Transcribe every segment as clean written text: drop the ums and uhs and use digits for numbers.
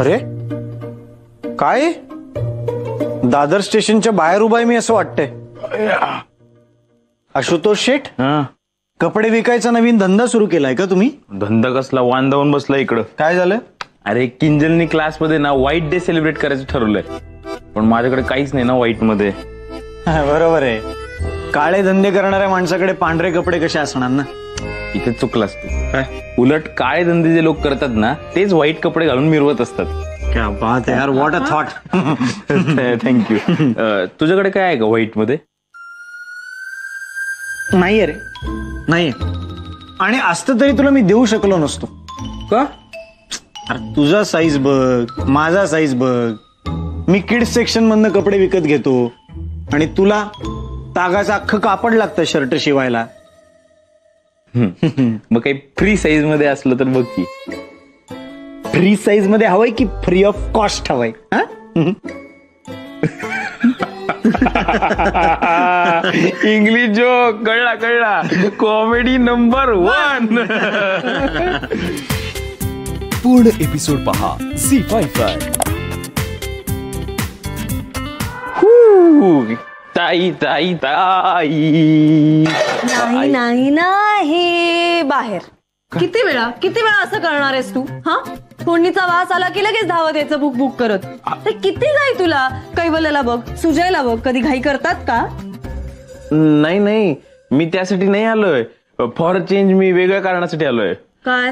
अरे काय दादर स्टेशनच्या बाहेर उभा आहे मी असं वाटतंय. आशुतोष शेठ, कपडे विकायचा नवीन धंदा सुरू केलाय का तुम्ही? धंदा कसला, वांदावून बसला इकडं. काय झालं? अरे किंजलनी क्लासमध्ये ना व्हाईट डे सेलिब्रेट करायचं ठरवलंय, पण माझ्याकडे काहीच नाही ना व्हाईट मध्ये. बरोबर आहे, काळे धंदे करणाऱ्या माणसाकडे पांढरे कपडे कसे असणार ना. इथे चुकलास तू. उलट काळे धंदे जे लोक करतात ना तेच व्हाईट कपडे घालून मिरवत असतात. क्या बात है यार, व्हॉट अ थॉट. थँक्यू. तुझ्याकडे काय आहे का व्हाईट मध्ये? नाहीये रे, नाहीये. आणि असतं तरी तुला मी देऊ शकलो नसतो. का? अरे तुझा साईज बघ, माझा साईज बघ. मी किड्स सेक्शन मधनं कपडे विकत घेतो आणि तुला तागाचं अख्खं कापड लागतं शर्ट शिवायला. मग काही फ्री साईज मध्ये असलं तर बघ की. फ्री साईज मध्ये हवंय की फ्री ऑफ कॉस्ट हवंय? इंग्लिश जोक कळला कळला. Comedy number 1. पूर्ण एपिसोड पहा झी5. ताई ताई ताई. नाही नाही नाही, बाहेर. किती वेळा असं करणार आहेस तू? हा, फोडणीचा वास आला की लगेच धावत यायचं बुक बुक करत. किती घाई तुला. कैवल्याला बघ, सुजयला बघ, कधी घाई करतात का? नाही नाही, मी त्यासाठी नाही आलोय. फॉर चेंज मी वेगळ्या कारणासाठी आलोय. काय?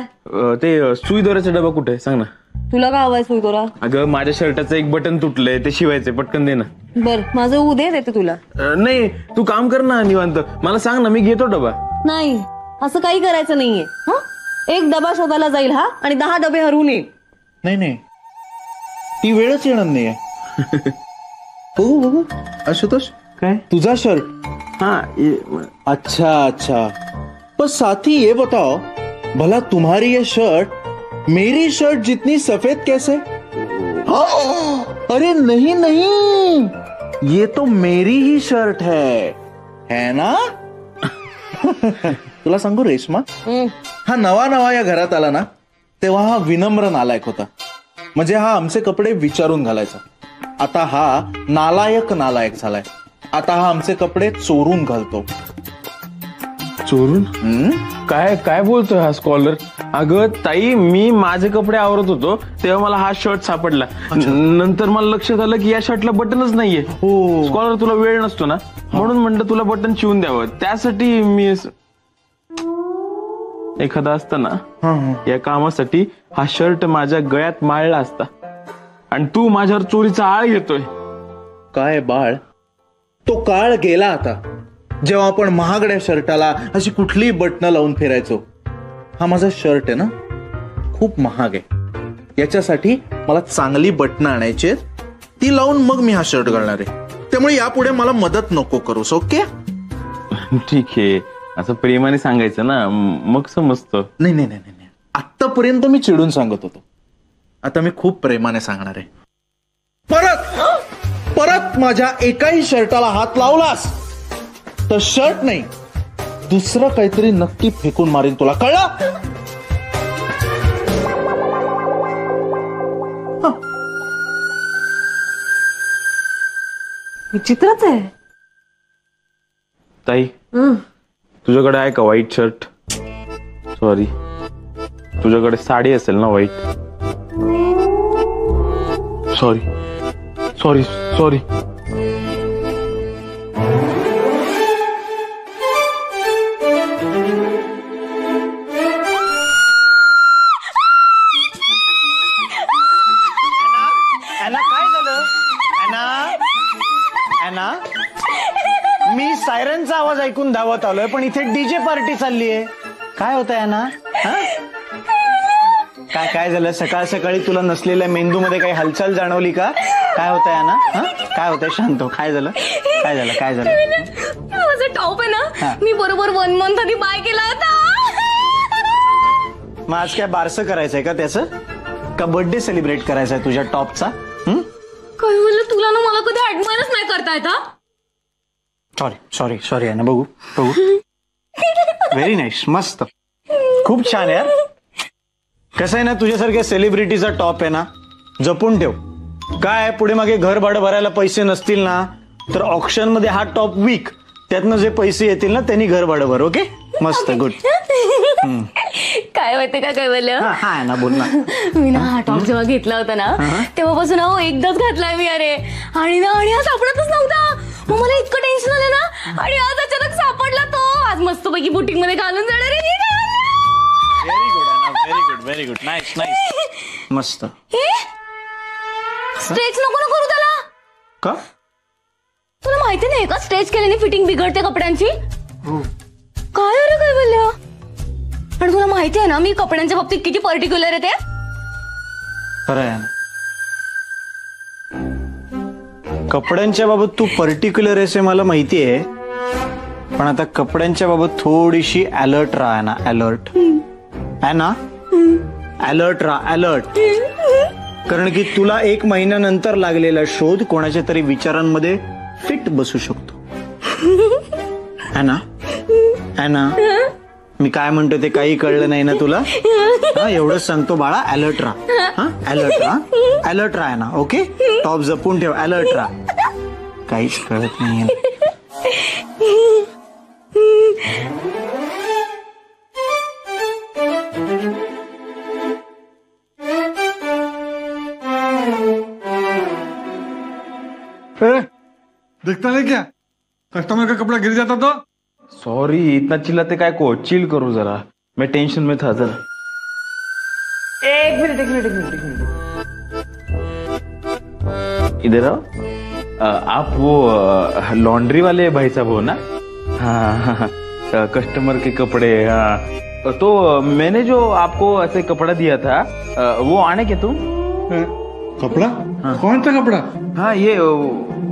ते सुई दोऱ्याचा डबा कुठे सांग ना. तुला का हवाय सुई दोरा? अगं माझ्या शर्टाचं एक बटन तुटलंय, ते शिवायचंय, पटकन दे ना. बर, माझं उद्या देते तुला. नाही तू काम कर ना निवांत, मला सांग ना, मी घेतो डबा. नाही, असं काही करायचं नाहीये. हा, एक डबा शोधायला जाईल हा, आणि 10 डबे हरवून येईल. नाही नहीं, ती वेळच येणार नाहीये. बघू बघू आशुतोष, काय तुझा शर्ट? हाँ अच्छा अच्छा. पर साथी ये बताओ, भला तुम्हारी ये शर्ट मेरी शर्ट जितनी सफेद कैसे? हाँ, अरे नहीं नहीं, ये तो मेरी ही शर्ट है ना? तुला सांगू रेश्मा, हा नवा या घरात आला ना तेव्हा हा विनम्र नालायक होता. म्हणजे हा आमचे कपडे विचारून घालायचा. आता हा नालायक झालाय. आता हा आमचे कपडे चोरून घालतो. चोरून? काय काय बोलतोय हा स्कॉलर? अगं ताई, मी माझे कपडे आवरत होतो तेव्हा मला हा शर्ट सापडला. नंतर मला लक्षात आलं की या शर्टला बटनच नाहीये. स्कॉलर, तुला वेळ नसतो ना, म्हणून म्हणलं तुला बटन शिवून द्यावं. त्यासाठी मी एखादा असता ना या कामासाठी हा शर्ट माझ्या गळ्यात माळला असता, आणि तू माझ्यावर चोरीचा आळ घेतोय. काय बाळ, तो काळ गेला आता जेव्हा आपण महागड्या शर्टाला अशी कुठली बटणं लावून फिरायचो. हा माझा शर्ट आहे ना, खूप महाग आहे. याच्यासाठी मला चांगली बटणं आणायची आहेत, ती लावून मग मी हा शर्ट घालणार आहे. त्यामुळे यापुढे मला मदत नको करूस, ओके? ठीक आहे, असं प्रेमाने सांगायचं ना, मग समजतं. नाही नाही नाही नाही, आतापर्यंत मी चिडून सांगत होतो, आता मी खूप प्रेमाने सांगणार आहे. परत माझ्या एकाही शर्टाला हात लावलास तर शर्ट नाही, दुसरं काहीतरी नक्की फेकून मारीन तुला, कळलं? विचित्रच आहे. ताई, तुझ्याकडे आहे का व्हाईट शर्ट? सॉरी, तुझ्याकडे साडी असेल ना व्हाईट? Sorry sorry sorry. मी सायरनचा आवाज ऐकून धावत आलोय, पण इथे डीजे पार्टी चालली आहे. काय होतंय ना? काय झालं? सकाळ सकाळी तुला नसलेल्या मेंदूमध्ये काही हालचाल जाणवली का? काय होतंय ना? काय होतंय? शांत हो. काय झालं? माझा टॉप आहे ना, मी बरोबर 1 मंथ आधी बाय केला होता. मग आज काय बारसं करायचंय का त्याचं? का बर्थडे सेलिब्रेट करायचंय तुझ्या टॉपचा? काय म्हणलं तुला ना, मला कधी ऍडमायरच नाही करता येत. सॉरी आहे ना. बघू व्हेरी नाईस, मस्त, खूप छान यार. कसं आहे ना, तुझ्यासारख्या सेलिब्रिटीचा टॉप आहे ना, जपून ठेव. काय पुढे मागे घर भाडं भरायला पैसे नसतील ना तर ऑक्शन मध्ये हा टॉप वीक, त्यातनं जे पैसे येतील ना त्यांनी घर भाडं भर. ओके मस्त गुड. काय माहितीये का कैवल्य, हा ना बोल ना. मी ना हा टॉप जेव्हा घेतला होता ना तेव्हापासून अहो एकदाच घातलाय मी. अरे आणि हा सापडतच नव्हता. मग मला इतकं टेन्शन आलं ना, आणि आज अचानक सापडला तो. आज मस्तपैकी बुटीक मध्ये घालून जाणार आहे. Very good very good very good. Nice nice मस्त. स्ट्रेच नको ना करू त्याला. का? तुला माहिती नाही का स्ट्रेच केल्याने फिटिंग बिघडते कपड्यांची. काय अरे कैवल्य, आणि तुला माहिती आहे ना मी कपड्यांच्या बाबतीत किती पर्टिक्युलर आहे ते. खरं आहे. कपड्यांच्या बाबत तू पर्टिक्युलर आहेस हे मला माहिती आहे, पण आता कपड्यांच्या बाबत थोडीशी अलर्ट राहा ना. अलर्ट आहे ना, अलर्ट राहा अलर्ट. कारण की तुला 1 महिन्यानंतर लागलेला शोध कोणाच्या तरी विचारांमध्ये फिट बसू शकतो. है ना है ना. मी काय म्हणतो ते काही कळलं नाही ना तुला. एवढंच सांगतो बाळा, अलर्ट राहा. अलर्ट राहा अलर्ट राहा ना. ओके टॉप जपून ठेव, अलर्ट राहा. काहीच कळत नाही. दिखता नहीं क्या, कस्टमर का कपड़ा गिर जाता तो. सॉरी, इतना चिल्लाते काय को, चिल करो जरा, मैं टेंशन में था जरा. एक मिनट. इधर आओ. आप वो लॉन्ड्री वाले भाई साहब हो ना? हाँ, कस्टमर के कपड़े. हाँ, तो मैंने जो आपको ऐसे कपड़ा दिया था वो आने के तुम. कपड़ा? कौन सा कपड़ा? हाँ ये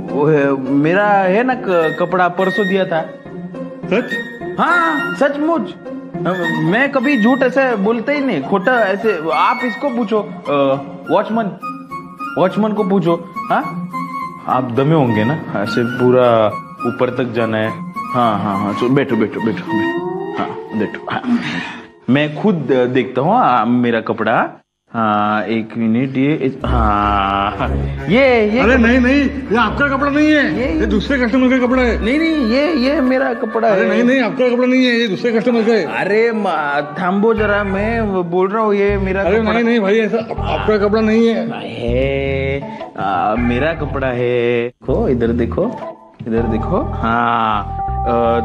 मेरा है ना कपड़ा परसों दिया था. सच? हाँ सचमुच. मैं कभी झूठ ऐसे बोलते ही नहीं, खोटा ऐसे. आप इसको पूछो, वॉचमैन को पूछो. हाँ आप दमे होंगे ना, ऐसे पूरा ऊपर तक जाना है. हाँ तो बैठो. हाँ बैठो. हाँ. मैं खुद देखता हूँ मेरा कपड़ा. हाँ 1 मिनट. हाँ ये अरे नहीं, ये आपका कपड़ा नहीं है, ये दूसरे कस्टमर का कपड़ा है. नहीं ये मेरा कपड़ा है. अरे नहीं, आपका कपड़ा नहीं है, ये दूसरे कस्टमर का है. अरे थाम्बो जरा, मैं बोल रहा हूँ ये मेरा. अरे नहीं भाई, ऐसा आपका कपड़ा नहीं है. मेरा कपड़ा है. इधर देखो. हाँ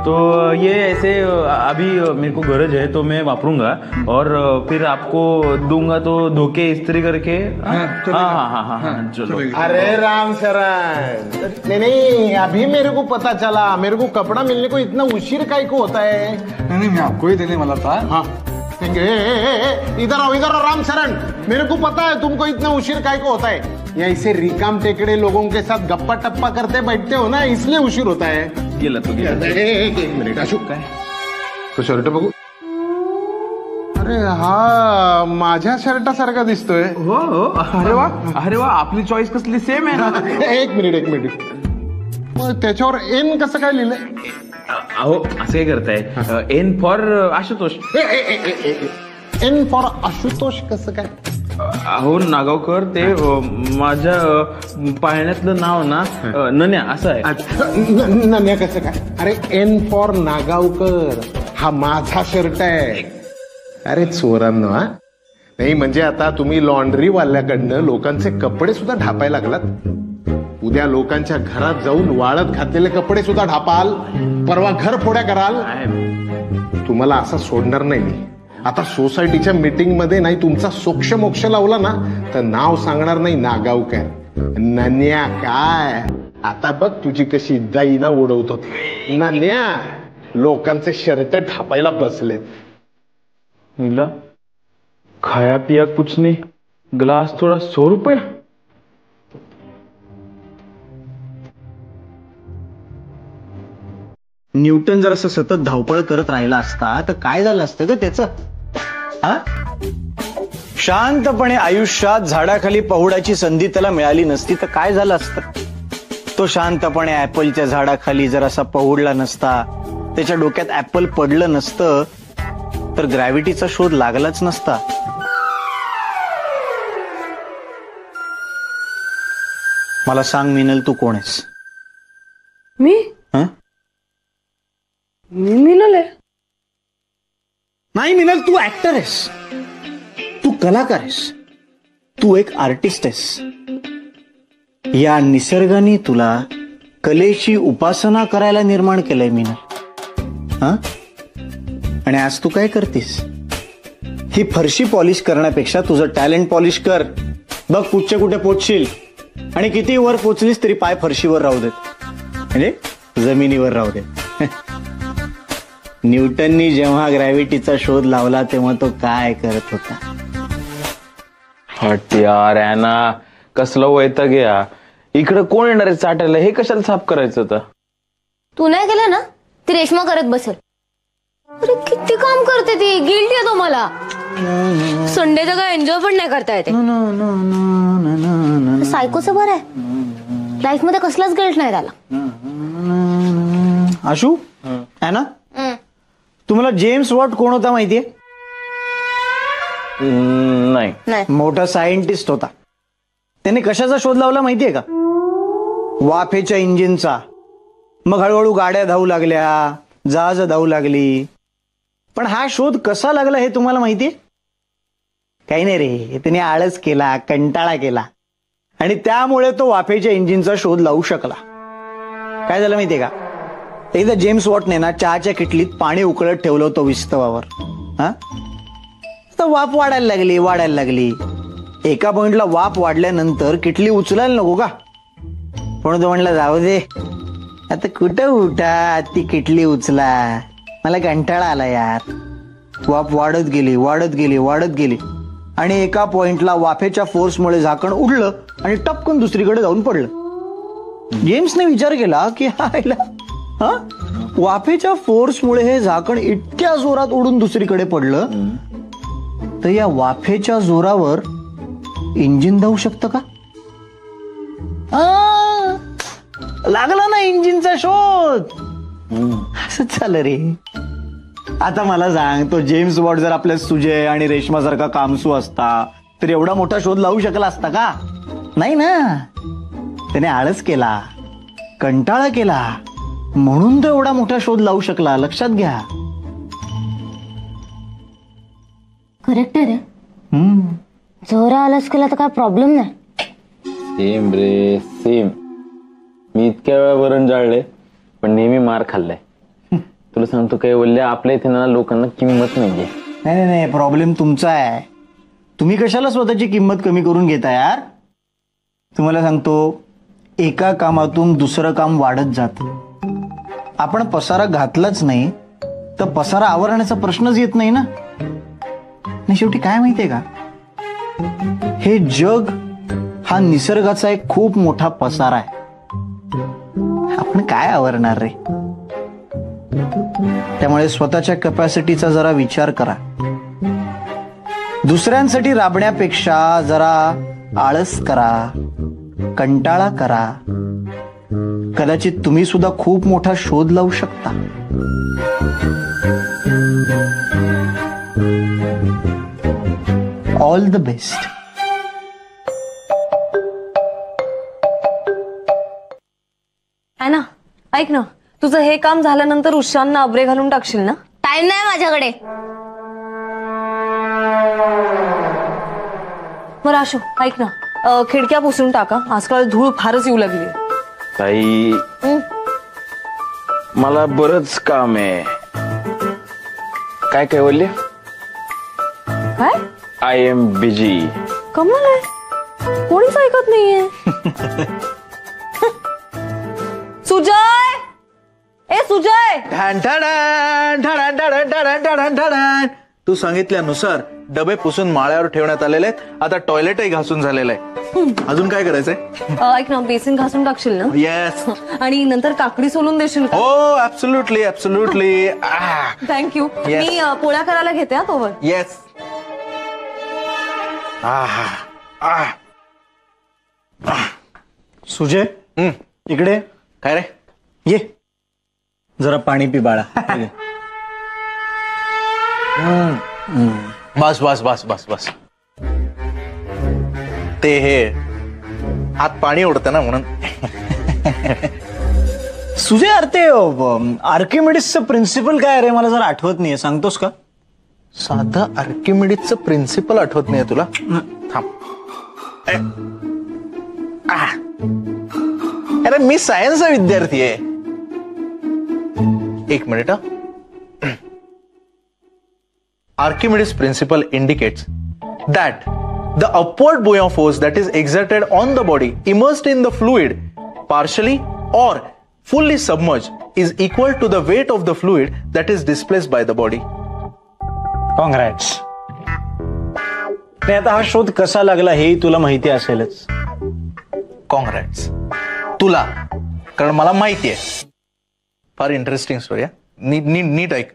तो ये ऐसे अभी मेरे को गरज है तो मैं वापरूंगा, और फिर आपको दूंगा तो धोके इस्त्री करके. हाँ चलो. अरे राम शरण, नहीं अभी मेरे को पता चला. मेरे को कपड़ा मिलने को इतना उशीर काहे को होता है. नहीं मैं आपको ही देने वाला था. हाँ इधर आओ राम शरण. मेरे को पता है तुमको इतना उशीर काहे को होता है. ये ऐसे रिकाम टेकड़े लोगों के साथ गप्पा टप्पा करते बैठते हो ना, इसलिए उशीर होता है. गेला. एक मिनिट अशोक, काय तो शर्ट बघू. अरे हा माझ्या शर्टासारखा दिसतोय. हो. अरे वा आपली चॉईस कसली सेम आहे ना. एक मिनिट. मग त्याच्यावर एन कसं काय लिहिलंय. अहो असं काय करताय. N for Ashutosh. N for Ashutosh कसं काय. अहो नागावकर, ते माझ्या पाळण्यातलं नाव ना नन्या असं आहे. नन्या कसं काय. अरे एन फॉर नागावकर हा माझा शर्ट आहे. अरे चोरांनो. हा नाही म्हणजे आता तुम्ही लॉन्ड्री वाल्याकडनं लोकांचे कपडे सुद्धा ढापायला लागलात. उद्या लोकांच्या घरात जाऊन वाळत घातलेले कपडे सुद्धा ढापाल. परवा घर फोड्या कराल. तुम्हाला असं सोडणार नाही मी. आता सोसायटीच्या मीटिंग मध्ये नाही तुमचा सोक्ष मोक्ष लावला ना तर नाव सांगणार नाही नागावकर. नन्या काय आता बघ तुझी कशी दाईना उडवतो. नन्या लोकांचे शर्ट ढापायला बसलेत. नीला खाया पिया कुछ नहीं, ग्लास थोड़ा 100 रुपये. न्यूटन जर असं सतत धावपळ करत राहिला असता तर काय झालं असतं ग त्याचं. शांतपणे आयुष्यात झाडाखाली पहुडाची संधी त्याला मिळाली नसती तर काय झालं असतं. तो शांतपणे ऍपलच्या झाडाखाली जर असा पहुडला नसता, त्याच्या डोक्यात ऍपल पडलं नसतं तर ग्रॅव्हिटीचा शोध लागलाच नसता. मला सांग मिनल, तू कोण आहेस? मी हं? मी मिनल आहे. नाही मिनल, तू ऍक्टर आहेस, तू कलाकार आहेस, तू एक आर्टिस्ट आहेस. या निसर्गाने तुला कलेची उपासना करायला निर्माण केलंय मिनल. हा, आणि आज तू काय करतेस? ही फरशी पॉलिश करण्यापेक्षा तुझं टॅलेंट पॉलिश कर. बघ कुठचे कुठे पोचशील, आणि किती वर पोचलीस तरी पाय फरशीवर राहू देत, म्हणजे जमिनीवर राहू देत. न्यूटननी जेव्हा ग्रॅव्हिटीचा शोध लावला तेव्हा तो काय करत होता? हट यार ॲना, कसलं वैताग गया. इकडे कोण येणार आहे चाटायला? हे कशाला साफ करायचं होतं? तू नाही केलं ना, ती रेश्मा करत बसेल. अरे किती काम करते ती, गिल्ट येतो मला. संडेचं काय एन्जॉय पण नाही करता येते. सायकोचं बरं आहे, लाईफ मध्ये कसलाच गिल्ट नाही त्याला. आशू आहे ना, तुम्हाला जेम्स वॉट कोण होता माहितीये? नाही. मोठा सायंटिस्ट होता. त्याने कशाचा शोध लावला माहितीये का? वाफेच्या इंजिनचा. मग हळूहळू गाड्या धावू लागल्या, जहाज धावू लागली. पण हा शोध कसा लागला हे तुम्हाला माहितीये? काही नाही रे, त्याने आळस केला, कंटाळा केला, आणि त्यामुळे तो वाफेच्या इंजिनचा शोध लावू शकला. काय झालं माहितीये का? एकदा जेम्स वॉटने ना चहाच्या किटलीत पाणी उकळत ठेवलं होतं विस्तवावर. हा, तर वाफ वाढायला लागली. एका पॉइंटला वाफ वाढल्यानंतर किटली उचलायला नको का? पण तो म्हणला जाऊ दे, आता कुठं उठा ती किटली उचला, मला कंटाळा आला यार. वाफ वाढत गेली, आणि एका पॉइंटला वाफेच्या फोर्समुळे झाकण उडलं आणि टपकन दुसरीकडे जाऊन पडलं. जेम्सने विचार केला की हा, वाफेच्या फोर्समुळे हे झाकण इतक्या जोरात उडून दुसरीकडे पडलं, तर या वाफेच्या जोरावर इंजिन धावू शकतं का? लागला ना इंजिनचा शोध. असंच झालं रे. आता मला सांग, तो जेम्स वॉट जर आपल्या सुजय आणि रेश्मा सारखा कामसू असता तर एवढा मोठा शोध लावू शकला असता का? नाही ना. त्याने आळस केला, कंटाळा केला, म्हणून तो एवढा मोठा शोध लावू शकला. लक्षात घ्या. करेक्ट आहे रे. जोरा आलस केला तर काय प्रॉब्लेम नाही. सेम रे सेम. मी इतक्या वेळा वरण जाळले, पण नेहमी मार खाल्लाय. तुला सांगतो काय वल्ल्या, आपल्या इथे ना लोकांना किंमत नाहीये. नाही, प्रॉब्लेम तुमचा आहे. तुम्ही कशाला स्वतःची किंमत कमी करून घेता यार? तुम्हाला सांगतो, एका कामातून दुसरं काम वाढत जातं. आपण पसारा घातलाच नाही तर पसारा आवरण्याचा प्रश्नच येत नाही ना. आणि शेवटी काय माहितीये का, हे जग हा निसर्गाचा एक खूप मोठा पसारा आहे. आपण काय आवरणार रे? त्यामुळे स्वतःच्या कॅपॅसिटीचा जरा विचार करा. दुसऱ्यांसाठी राबण्यापेक्षा जरा आळस करा, कंटाळा करा. कदाचित तुम्ही सुद्धा खूप मोठा शोध लावू शकता. All the best. आहे ना, ऐक ना, तुझं हे काम झाल्यानंतर उशांना अब्रे घालून टाकशील ना? टाइम नाही माझ्याकडे. बरं आशू, ऐक ना, खिडक्या पुसून टाका. आजकाल धूळ फारच येऊ लागली. ताई, मला बरंच काम आहे. काय वल्ल्या? काय? I am busy. कमाल आहे, कोणीच ऐकत नाहीये. सुजय, ए सुजय. तू सांगितल्यानुसार डबे पुसून माळ्यावर ठेवण्यात आलेले आहेत. आता टॉयलेटही घासून झालेलं आहे. अजून काय करायचंय? ऐक ना, बेसिन घासून टाकशील ना? येस. आणि नंतर काकडी सोलून देशील का? हो, ऍब्सोल्युटली. थँक्यू. Yes. मी पोळ्या करायला घेते. तोवर. येस. सुजय, इकडे. काय रे? ये जरा पाणी पी बाळा. बस. ते हे आत पाणी उडतं ना म्हणून. सुजय, अरे ते आर्किमिडीसचं प्रिन्सिपल काय रे, मला जरा आठवत नाहीये, सांगतोस का? साधं आर्किमिडीजचं प्रिन्सिपल आठवत नाहीये तुला? थांब. अरे मी सायन्सचा विद्यार्थी आहे. एक minute. Archimedes principle indicates that the upward buoyant force that is exerted on the body immersed in the fluid, partially or fully submerged, is equal to the weight of the fluid that is displaced by the body. Congrats. आता हा शोध कसा लागला हेही तुला माहिती असेलच. Congrats तुला, कारण मला माहिती आहे. फार इंटरेस्टिंग स्टोरी आहे. नीट ऐक.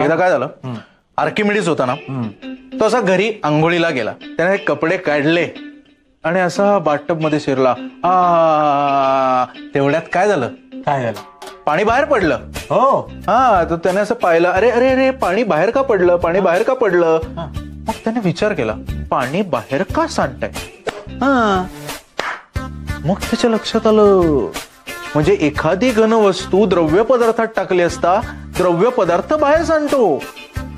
एकदा काय झालं, आर्किमिडीज होता ना, तो असा घरी आंघोळीला गेला. त्याने कपडे काढले आणि असा बाथटब मध्ये शिरला. तेवढ्यात काय झालं, पाणी बाहेर पडलं. हो. हा, तर त्याने असं पाहिलं, अरे अरे अरे पाणी बाहेर का पडलं. मग त्याने विचार केला, पाणी बाहेर का सांडतंय. मग त्याच्या लक्षात आलं, म्हणजे एखादी घनवस्तू द्रव्य पदार्थात टाकली असता द्रव्य पदार्थ बाहेर सांडतो,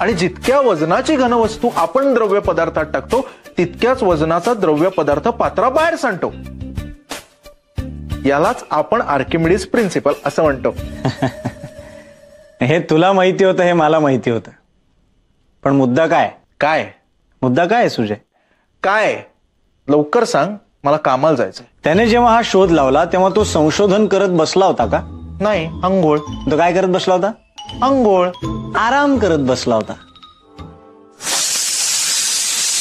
आणि जितक्या वजनाची घनवस्तू आपण द्रव्य पदार्थात टाकतो तितक्याच वजनाचा द्रव्य पदार्थ पात्राबाहेर सांडतो. यालाच आपण आर्किमिडीज प्रिन्सिपल असं म्हणतो. हे तुला माहिती होतं, हे मला माहिती होतं, पण मुद्दा काय आहे सुजय? काय लवकर सांग, मला कामाला जायचंय. त्याने जेव्हा हा शोध लावला तेव्हा तो संशोधन करत बसला होता का? नाही, अंघोळ. तो काय करत बसला होता? अंघोळ, आराम करत बसला होता.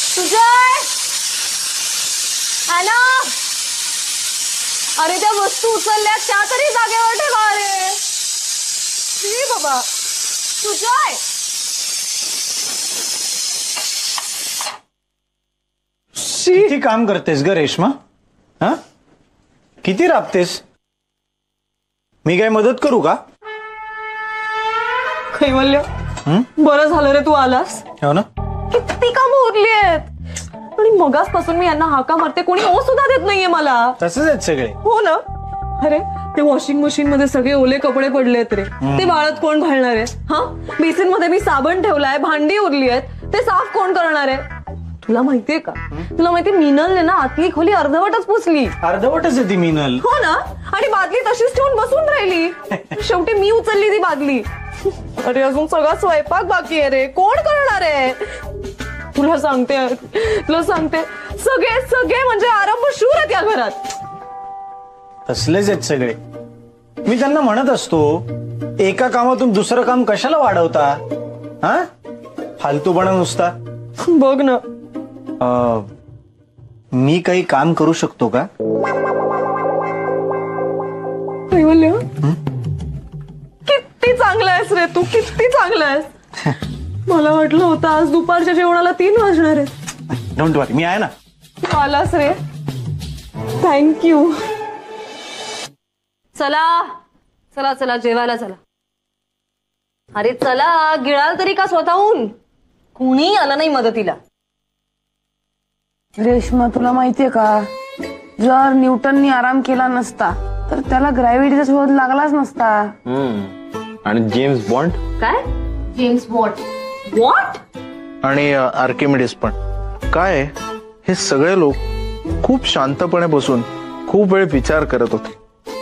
सुजय, हॅलो. अरे त्या वस्तू उचलल्या त्या तरी जागेवर ठेवा रे. बाबा सुजय. किती काम करतेस ग रेश्मा? हा, किती राबतेस? मी काय मदत करू का? कैवल्य, बरं झालं रे तू आलास. हो ना. किती कामं उरली आहेत आणि मगासपासून मी यांना हाका मारते, कोणी ओ सुद्धा देत नाहीये मला. तसंच आहेत सगळे. हो ना. अरे ते वॉशिंग मशीन मध्ये सगळे ओले कपडे पडलेत रे, ते वाळत कोण घालणार आहे? हा, बेसिन मध्ये मी साबण ठेवलाय, भांडी उरली आहेत, ते साफ कोण करणार आहे? तुला माहितीये का, तुला माहिती मिनलने ना आतली खोली अर्धवटच पुसली. अर्धवटच आहे ती मिनल. हो ना, आणि बादली तशीच ठेवून बसून राहिली. शेवटी मी उचलली ती बादली. अरे अजून सगळा स्वयंपाक बाकी आहे रे, कोण करणार आहे? तुला सांगते सगळे म्हणजे आरंभशूर आहेत या घरात. तसलेच आहेत सगळे. मी त्यांना म्हणत असतो, एका कामातून दुसरं काम कशाला वाढवता? हा, फालतूपणा नुसता. बघ ना. मी काही काम करू शकतो का? कैवल्य, किती चांगला आहेस रे तू, किती चांगला आहेस. मला वाटलं होतं आज दुपारच्या जेवणाला 3 वाजणार आहेत. डोंट वरी, मी आहे ना. तू आलास रे, थँक्यू. चला जेवायला चला. अरे चला, गिळाल तरी का स्वतःहून? कुणी आलं नाही मदतीला. रेश्मा, तुला माहितीये का, जर न्यूटननी आराम केला नसता तर त्याला ग्रॅव्हिटीचा शोध लागलाच नसता. आणि जेम्स बॉन्ड. काय? James bond? व्हॉट? आणि आर्किमिडीज पण. काय, हे सगळे लोक खूप शांतपणे बसून खूप वेळ विचार करत होते,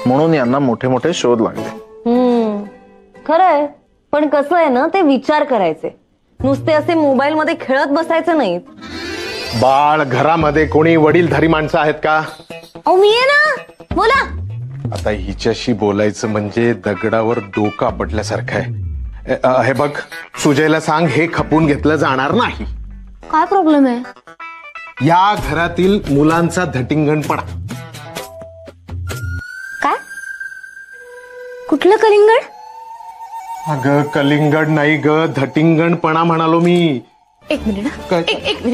म्हणून यांना मोठे मोठे शोध लागले. खरंय, पण कसं आहे ना, ते विचार करायचे, नुसते असे मोबाईल मध्ये खेळत बसायचं नाही. बाळ, घरामध्ये कोणी वडीलधारी माणसं आहेत का? अहो मी आहे ना, बोला. आता हिच्याशी बोलायचं म्हणजे दगडावर डोकं आपटल्यासारखं आहे. हे बघ, सुजयला सांग, हे खपून घेतलं जाणार नाही. काय प्रॉब्लेम आहे? या घरातील मुलांचा धटिंगणपणा. काय? कुठलं कलिंगड? अगं कलिंगड नाही ग, धटिंगणपणा म्हणालो मी. एक मिनिट. एक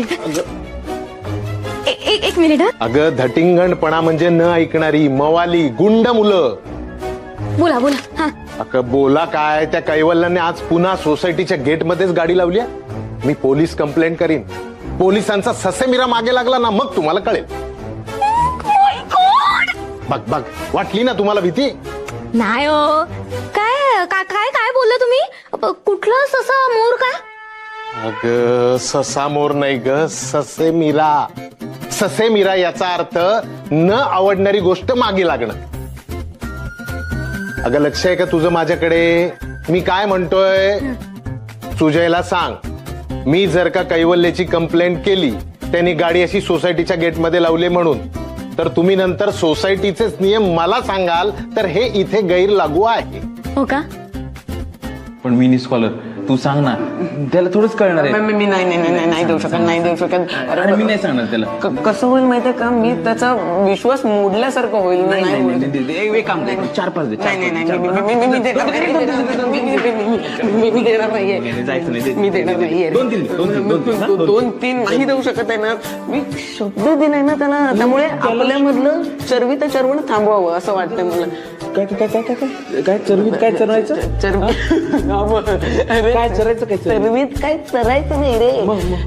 मिनिट. अगं धटिंगणपणा म्हणजे न ऐकणारी, मवाली, गुंड मुलं. बोला. हा, अगं बोला काय, त्या कैवल्याने आज पुन्हा सोसायटीच्या गेटमध्येच गाडी लावली. मी पोलीस कंप्लेंट करीन. पोलिसांचा ससेमिरा मागे लागला ना, मग तुम्हाला कळेल. बघ बघ, वाटली ना तुम्हाला भीती? नाही हो. काय काय काय काय बोलला तुम्ही? कुठला ससा मोर काय? अग ससा मोर नाही ग, ससे मीरा. ससे मीरा याचा अर्थ न आवडणारी गोष्ट मागे लागणं. अगं लक्ष आहे का तुझं माझ्याकडे? मी काय म्हणतोय, सुजयला सांग, मी जर का कैवल्याची कंप्लेंट केली, त्यांनी गाडी अशी सोसायटीच्या गेटमध्ये लावली म्हणून, तर तुम्ही नंतर सोसायटीचेच नियम मला सांगाल, तर हे इथे गैर लागू आहे. हो का? पण मिनी स्कॉलर तू सांग ना, त्याला थोडंच कळणार आहे. मी नाही देऊ शकत, नाही देऊ शकत. अरे मी नाही सांगणार त्याला. कसं होईल माहितीये का, मी त्याचा विश्वास मोडल्यासारखं होईल. एक काम कर, 4-5 दे. मी देणार नाहीये. जायचं नाही. मी देणार नाहीये. 2-3 नाही देऊ शकत आहे ना. मी शब्द दिलाय ना त्याला, त्यामुळे आपल्यामधलं चरबी तर चरवण थांबवावं असं वाटतंय मला. काय काय काय काय काय काय चरवीत काय चरवायचं? काय चरायचं? काय चरवीत काय चरायचं नाही रे.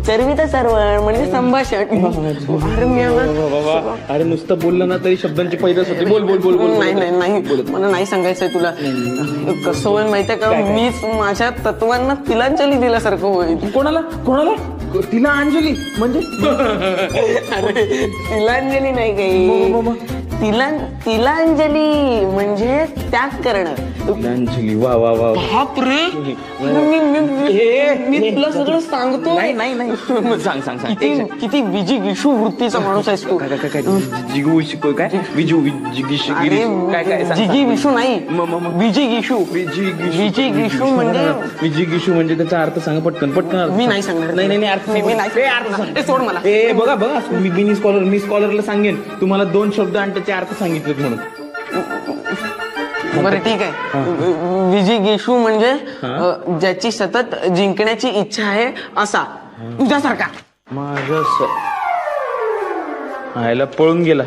चरबी तर चरवण म्हणजे संभाषण. अरे नुसतं बोललं ना तरी शब्दांची पैदास होते. बोल बोल बोल बोल. नाही मला नाही सांगायचंय तुला. कसं होईल माहितीये का, मीच माझ्या तत्वांना तिलांजली दिल्यासारखं होईल. कोणाला कोणाला? तिला अंजली म्हणजे? अरे तिलांजली नाही काही, तिलांजली म्हणजे त्याग करणं. तिलांजली. वा वा वा. बापरे, मी तुला सगळं सांगतो. नाही सांग सांग सांग. किती विजी गिशू वृत्तीचा माणूस आहेस तू. जिगू शिकव काय? विजू काय काय जिगी विशू नाही, विजी गिशू. विजी गिशू म्हणजे? विजी गिशू म्हणजे त्याचा अर्थ सांग पटकन पटकन. मी नाही सांगणार. नाही अर्थ मी नाही. अर्थ सोड मला. बघा मी स्कॉलरला सांगेन तुम्हाला 2 शब्द आणि त्याचे अर्थ सांगितलेत म्हणून. बरं ठीक आहे. विजी गिशू म्हणजे ज्याची सतत जिंकण्याची इच्छा आहे असा, तुझ्यासारखा. माझा आयला पळून गेला,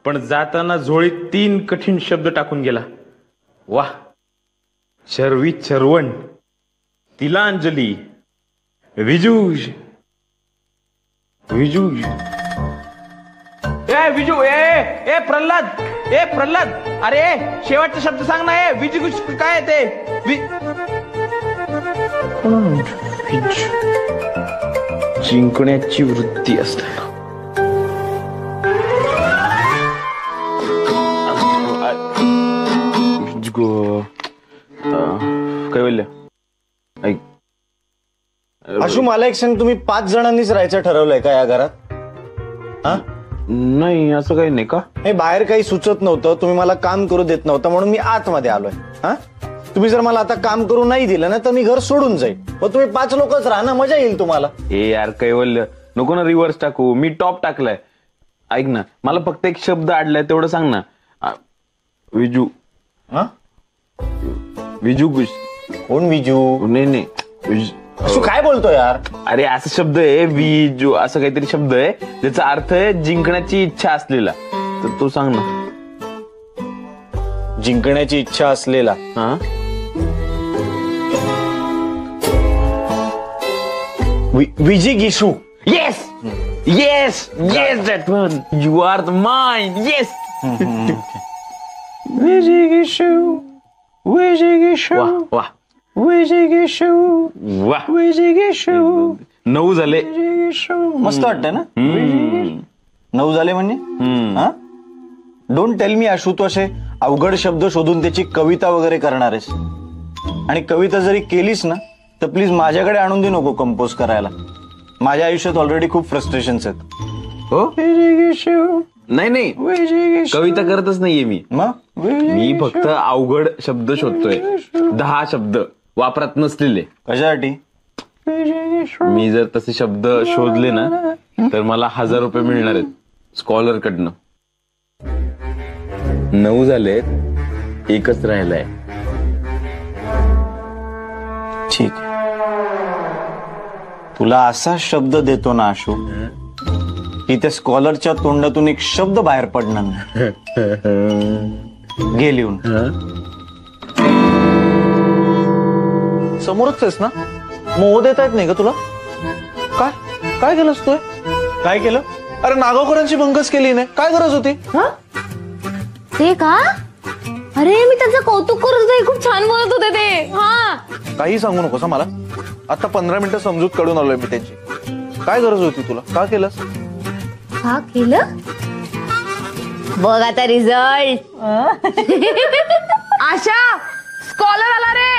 पण जाताना झोळीत 3 कठीण शब्द टाकून गेला. वाह. चरवी चरवण, तिलांजली, विजूज. विजू ए प्रल्हाद अरे शेवटचा शब्द सांग ना. विजू काय ते? जिंकण्याची वृत्ती असते. काय बोलल्या? ऐक आशू, मला एक सांग, तुम्ही 5 जणांनीच राहायचं ठरवलंय का या घरात? हा नाही असं काही नाही का? हे बाहेर काही सुचत नव्हतं, तुम्ही मला काम करू देत नव्हतं म्हणून मी आतमध्ये आलोय. हा तुम्ही जर मला आता काम करू नाही दिलं ना तर मी घर सोडून जाईल. मग तुम्ही 5 लोकच राहा ना, मजा येईल तुम्हाला. ए यार कैवल्य, नको ना रिव्हर्स टाकू. मी टॉप टाकलाय. ऐक ना, मला फक्त एक शब्द अडलाय तेवढं सांग ना. विजू. हा विजू कोण? विजू? नाही तू काय बोलतो यार? अरे असं शब्द आहे विजू, असं काहीतरी शब्द आहे ज्याचा अर्थ आहे जिंकण्याची इच्छा असलेला. तर तू सांग ना. जिंकण्याची इच्छा असलेला. हा Viji Gishu. Yes yes yes, that one. You are the mind. Yes. Viji Gishu. वा 9 झाले. मस्त वाटतंय ना? 9 झाले म्हणजे? डोंट टेल मी आशू, तू असे अवघड शब्द शोधून त्याची कविता वगैरे करणार आहेस. आणि कविता जरी केलीस ना तर प्लीज माझ्याकडे आणून दे नको कंपोज करायला. माझ्या आयुष्यात ऑलरेडी खूप फ्रस्ट्रेशन्स आहेत. हो नाही कविता करतच नाहीये मी. मग मी फक्त अवघड शब्द शोधतोय. 10 शब्द वापरात नसलेले. कशासाठी? मी जर तसे शब्द शोधले ना तर मला 1000 रुपये मिळणार आहेत स्कॉलर कडनं. 9 झालेत, 1च राहिलाय. ठीक आहे, तुला असा शब्द देतो ना आशू की त्या स्कॉलरच्या तोंडातून एक शब्द बाहेर पडणार नाही. घे लिहून. समोरच आहेस ना? मोह देता येत नाही का तुला? काय काय केलंस तू? काय केलं? अरे नागावकरांची भंगच केली नाही, काय गरज होती? ते का? अरे मी त्याचं कौतुक करत होते, खूप छान बोलत होते ते. हा काही सांगू नकोस मला. आता 15 मिनिटं समजूत काढून आलोय मी त्यांची. काय गरज होती तुला? का केलंस? का केलं? बघ आता रिझल्ट. आशा, स्कॉलर आला रे.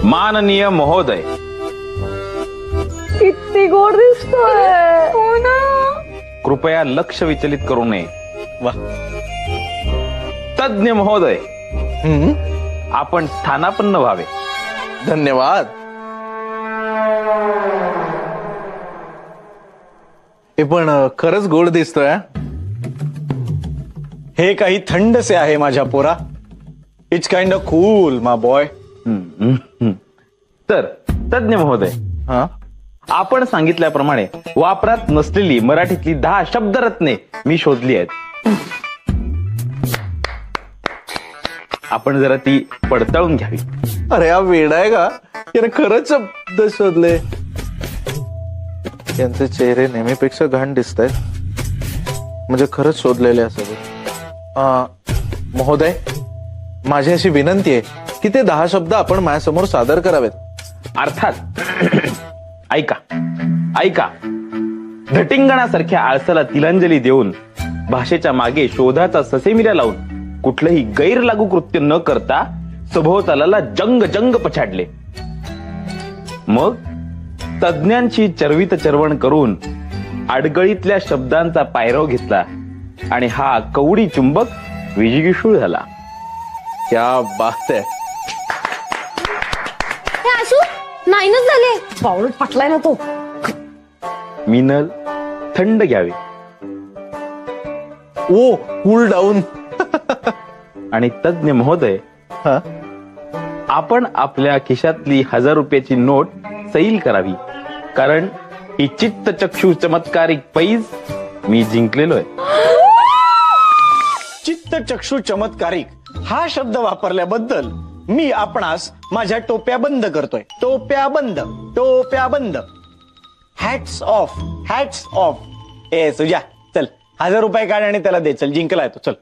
माननीय महोदय, किती गोड दिसतोय. हो ना. कृपया लक्ष विचलित करू नये. वा. तज्ञ महोदय, आपण स्थानापन्न व्हावे. धन्यवाद. हे पण खरंच गोड दिसतोय. हे काही थंडसे आहे माझ्या पोरा. इट्स काइंड ऑफ कूल मा बॉय. तर तज्ञ महोदय, हा, आपण सांगितल्याप्रमाणे वापरात नसलेली मराठीतली 10 शब्दरत्ने मी शोधली आहेत. आपण जरा ती पडताळून घ्यावी. अरे हा वेडा आहे का? याने खरंच शब्द शोधले. यांचे चेहरे नेहमीपेक्षा घाण दिसत आहेत. म्हणजे खरंच शोधलेले असावे. महोदय, माझी अशी विनंती आहे की ते 10 शब्द आपण माझ्यासमोर सादर करावेत. अर्थात. ऐका ऐका. धटिंगणासारख्या आळसाला तिलांजली देऊन, भाषेच्या मागे शोधाचा ससेमिरा लावून, कुठलंही गैरलागू कृत्य न करता सभोवताला जंग जंग पछाडले. मग तज्ञांची चरवित चरवण करून आडगळीतल्या शब्दांचा पायरव घेतला आणि हा कवडी चुंबक विजिगीषू झाला. क्या बात आहे. हे आशू नाहीनच झाले. पावडर फाटलाय ना तो. मिनल, थंड घ्यावे. ओ, कूल डाऊन. आणि तज्ञ महोदय, हा, आपण आपल्या खिशातली 1000 रुपयाची नोट सैल करावी. कारण ही चित्तचक्षु चमत्कारिक पैज मी जिंकलेलो आहे. चित्तचक्षु चमत्कारिक हा शब्द वापरल्याबद्दल मी आपणास माझ्या टोप्या बंद करतोय. टोप्या बंद, टोप्या बंद. Hats off, hats off. ए सुजा, चल 1000 रुपये काढ आणि त्याला दे. चल, जिंकलाय तो. चल.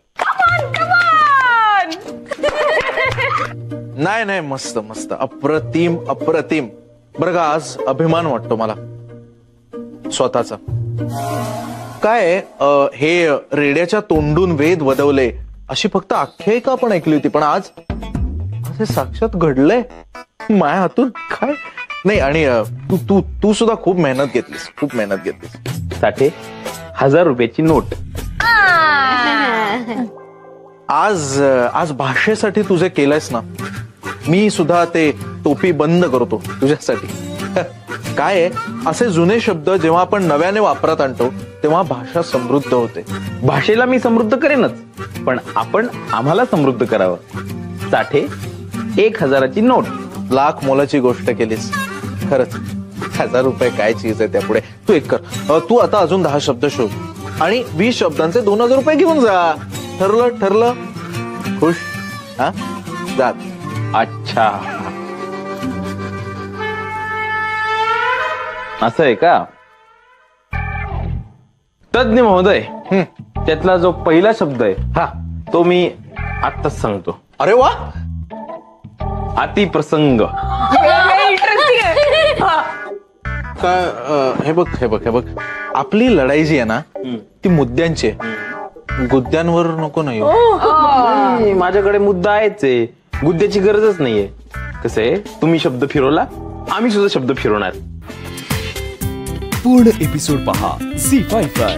नाही नाही, मस्त मस्त, अप्रतिम अप्रतिम. बरं का, आज अभिमान वाटतो मला स्वतःचा. काय हे रेड्याच्या तोंडून वेद वदवले अशी फक्त आख्यायिका आपण ऐकली होती, पण आज हे साक्षात घडलंय माया हातून. काय नाही. आणि तू तू तू सुद्धा खूप मेहनत घेतलीस, खूप मेहनत घेतलीस. साठे, 1000 रुपयाची नोट. आज भाषेसाठी तुझे केलंयस ना, मी सुद्धा ते टोपी बंद करतो तुझ्यासाठी. काय आहे, असे जुने शब्द जेव्हा आपण नव्याने वापरात आणतो तेव्हा भाषा समृद्ध होते. भाषेला मी समृद्ध करेनच, पण आपण आम्हाला समृद्ध करावं. साठे, 1000ची नोट. लाख मोलाची गोष्ट केलीस खरंच. 1000 रुपये काय चीज आहे त्यापुढे. तू एक कर, तू आता अजून 10 शब्द शोध आणि 20 शब्दांचे 2000 रुपये घेऊन जा. ठरलं? ठरलं? खुश? हा, जात. अच्छा, असं आहे का? तज्ञ महोदय, त्यातला जो पहिला शब्द आहे, हा, तो मी आत्ताच सांगतो. अरे वा. अतिप्रसंग. काय? हे बघ हे बघ हे बघ, आपली लढाई जी आहे ना ती मुद्द्यांची आहे, गुद्द्यांवर नको नाही. माझ्याकडे मुद्दा आहेच आहे, गुद्द्याची गरजच नाहीये. कसं आहे, तुम्ही शब्द फिरवला, आम्ही सुद्धा शब्द फिरवणार. पूर्ण एपिसोड पहा झी5 वर.